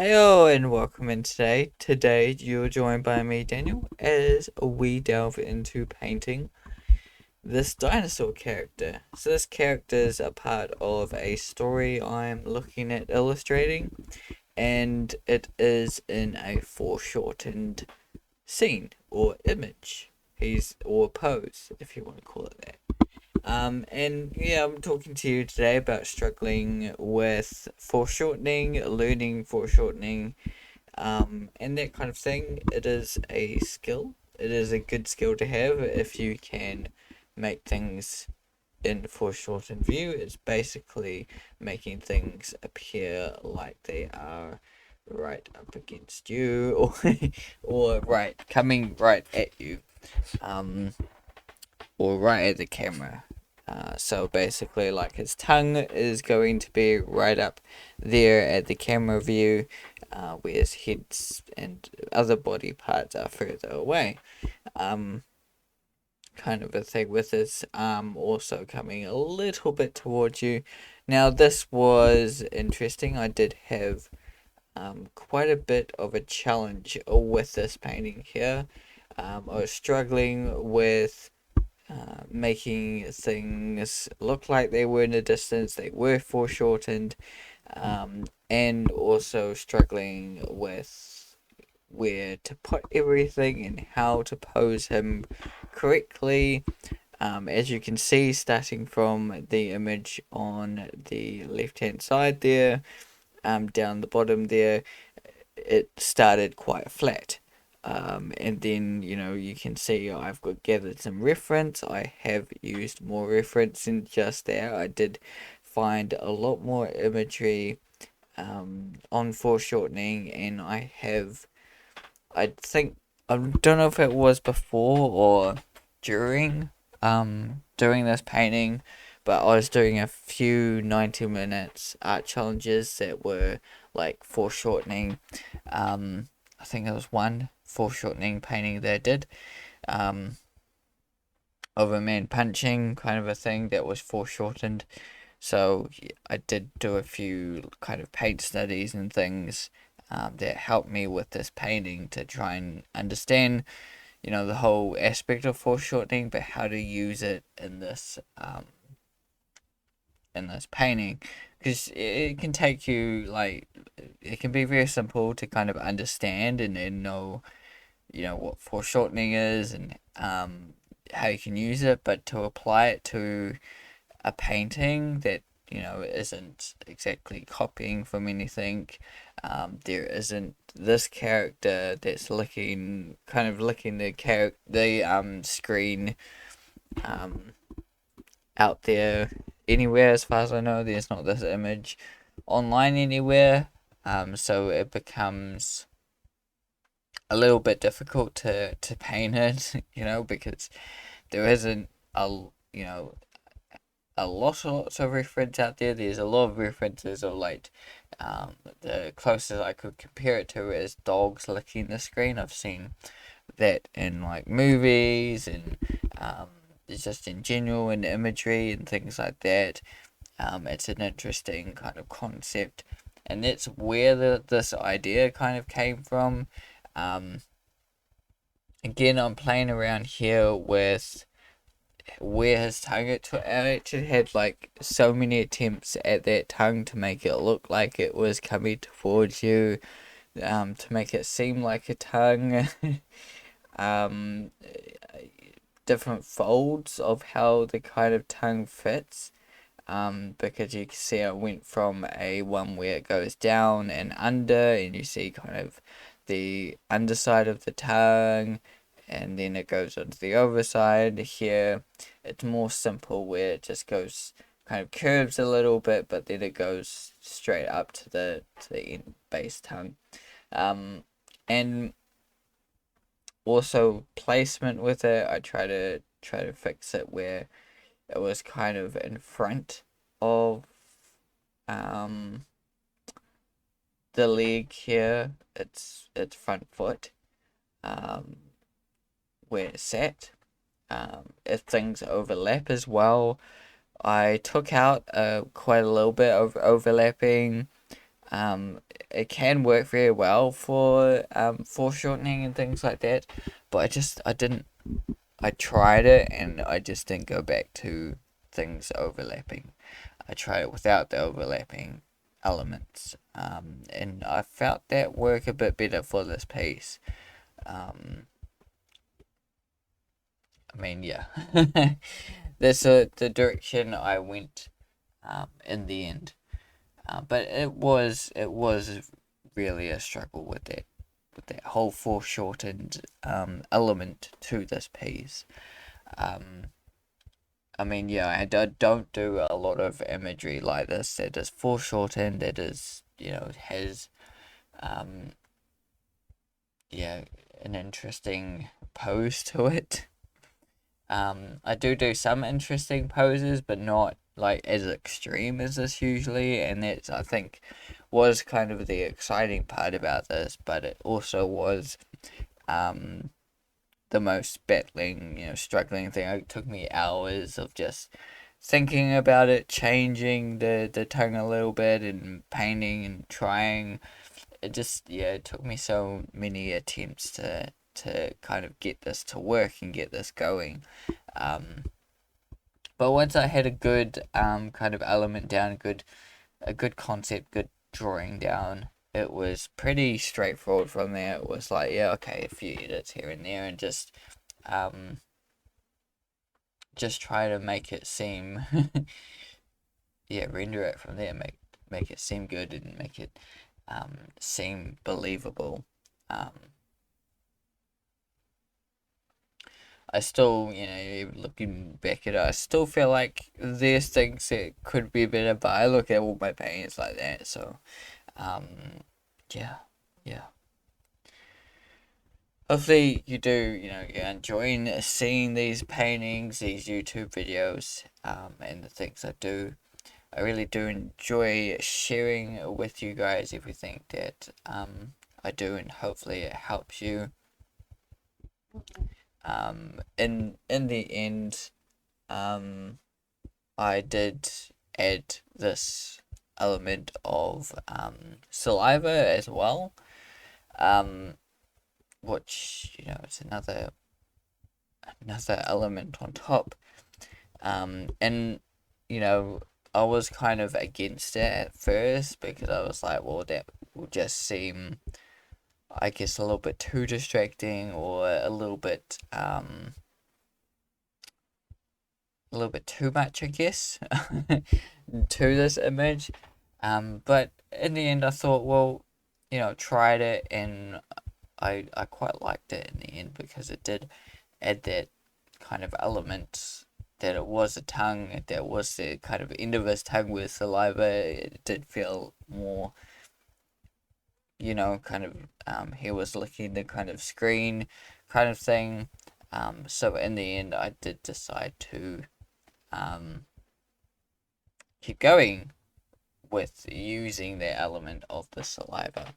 Heyo and welcome in today. Today you're joined by me, Daniel, as we delve into painting this dinosaur character. So this character is a part of a story I'm looking at illustrating, and it is in a foreshortened scene or image. Or pose, if you want to call it that. And yeah, I'm talking to you today about struggling with foreshortening, learning foreshortening, and that kind of thing. It is a skill. It is a good skill to have if you can make things in foreshortened view. It's basically making things appear like they are right up against you, or right coming right at you, um, or right at the camera. So basically, like his tongue is going to be right up there at the camera view, where his heads and other body parts are further away. Um, Kind of a thing with his arm also coming a little bit towards you. Now, this was interesting. I did have quite a bit of a challenge with this painting here. I was struggling with making things look like they were in a distance, they were foreshortened, and also struggling with where to put everything and how to pose him correctly. As you can see, starting from the image on the left hand side there, down the bottom there, it started quite flat. And then, you can see I've got gathered some reference. I have used more reference than just there. I did find a lot more imagery on foreshortening, and I think, I don't know if it was before or during this painting, but I was doing a few 90 minutes art challenges that were like foreshortening. I think there was one foreshortening painting that I did, um, of a man punching, kind of a thing that was foreshortened. So I did do a few kind of paint studies and things, that helped me with this painting to try and understand, the whole aspect of foreshortening, but how to use it in this painting, because it can take you, like, it can be very simple to kind of understand and know, what foreshortening is, and how you can use it, but to apply it to a painting that, isn't exactly copying from anything. There isn't this character that's licking the screen, um, out there anywhere. As far as I know, there's not this image online anywhere. So it becomes a little bit difficult to paint it, because there isn't a you know lots of reference out there. There's a lot of references of, like, the closest I could compare it to is dogs licking the screen. I've seen that in, like, movies, and it's just in general in imagery and things like that. It's an interesting kind of concept, and that's where this idea kind of came from. Um, Again, I'm playing around here with where his tongue I actually had, like, so many attempts at that tongue to make it look like it was coming towards you, to make it seem like a tongue. um, Different folds of how the kind of tongue fits. Because you can see I went from a one where it goes down and under, and you see kind of the underside of the tongue, and then it goes onto the overside. Here it's more simple, where it just goes, kind of curves a little bit, but then it goes straight up to the end base tongue. And also placement with it, I try to fix it where it was kind of in front of um the leg here. It's front foot, um where it sat. If things overlap as well, I took out quite a little bit of overlapping, it can work very well for foreshortening and things like that, but I didn't. I tried it and I just didn't go back to things overlapping. I tried it without the overlapping elements, and I felt that work a bit better for this piece. Um, I mean, yeah, that's the direction I went in the end. But it was really a struggle with that whole foreshortened element to this piece. Um, I mean, yeah, don't do a lot of imagery like this that is foreshortened, that is, has, um, yeah, an interesting pose to it. I do some interesting poses, but not like as extreme as this usually, and that's, I think, was kind of the exciting part about this, but it also was um the most battling, struggling thing. It took me hours of just thinking about it, changing the tongue a little bit, and painting and trying. It just, yeah, it took me so many attempts to kind of get this to work and get this going. Um, but once I had a good kind of element down, a good concept, good drawing down, it was pretty straightforward from there. It was like, yeah, okay, a few edits here and there, and just try to make it seem yeah, render it from there, make it seem good and make it seem believable. um I still, looking back at it, I still feel like there's things that could be better, but I look at all my paintings like that, so um yeah, yeah. Hopefully you do, you're enjoying seeing these paintings, these YouTube videos, and the things I do. I really do enjoy sharing with you guys everything that I do, and hopefully it helps you. In the end, I did add this element of saliva as well, um, which, it's another element on top. And you know, I was kind of against it at first because I was like, well, that will just seem, I guess, a little bit too distracting, or a little bit too much, I guess, to this image. But in the end, I thought, well, tried it, and I quite liked it in the end because it did add that kind of element, that it was a tongue, that was the kind of end of his tongue with saliva. It did feel more, kind of, he was licking the kind of screen kind of thing. So in the end, I did decide to um, keep going with using the element of the saliva.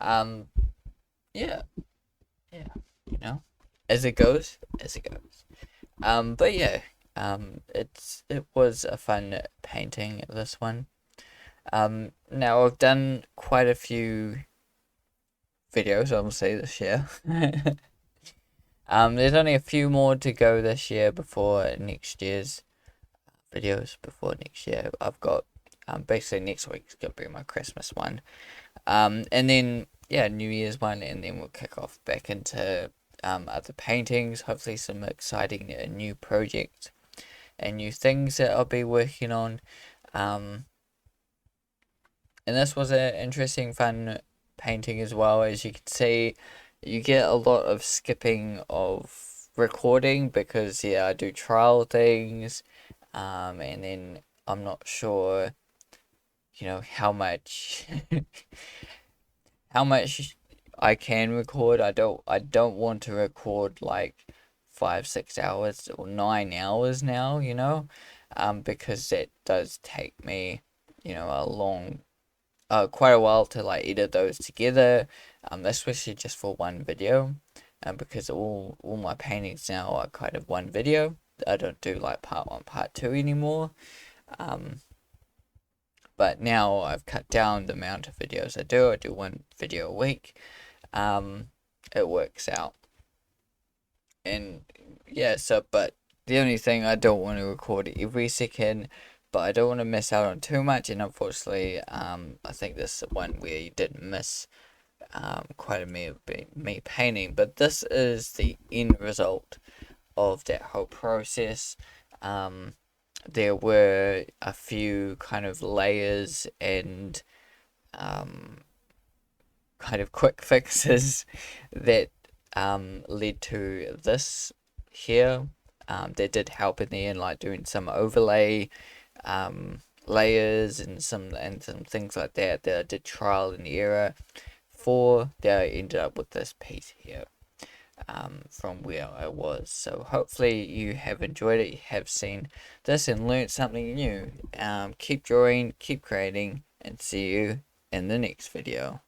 Um, yeah, yeah, as it goes, as it goes. But yeah, it was a fun painting, this one. Now I've done quite a few videos, obviously, this year. There's only a few more to go this year before next year's videos. Before next year, I've got basically next week's gonna be my Christmas one. And then, yeah, New Year's one, and then we'll kick off back into other paintings. Hopefully, some exciting new projects and new things that I'll be working on. And this was an interesting, fun painting as well. As you can see, you get a lot of skipping of recording because, yeah, I do trial things, and then I'm not sure, how much how much I can record. I don't want to record like 5 6 hours or 9 hours now, because that does take me, a long quite a while to like edit those together, especially just for one video, because all my paintings now are kind of one video. I don't do like part one, part two anymore. Um, but now I've cut down the amount of videos I do. I do one video a week. It works out. And yeah, so, but the only thing, I don't want to record every second, but I don't want to miss out on too much. And unfortunately, I think this one where you did miss quite a me painting, but this is the end result of that whole process. There were a few kind of layers and kind of quick fixes that led to this here. That did help in the end, like doing some overlay layers and some things like that that I did trial and error for. That I ended up with this piece here. From where I was. So hopefully you have enjoyed it, you have seen this and learned something new. Keep drawing, keep creating, and see you in the next video.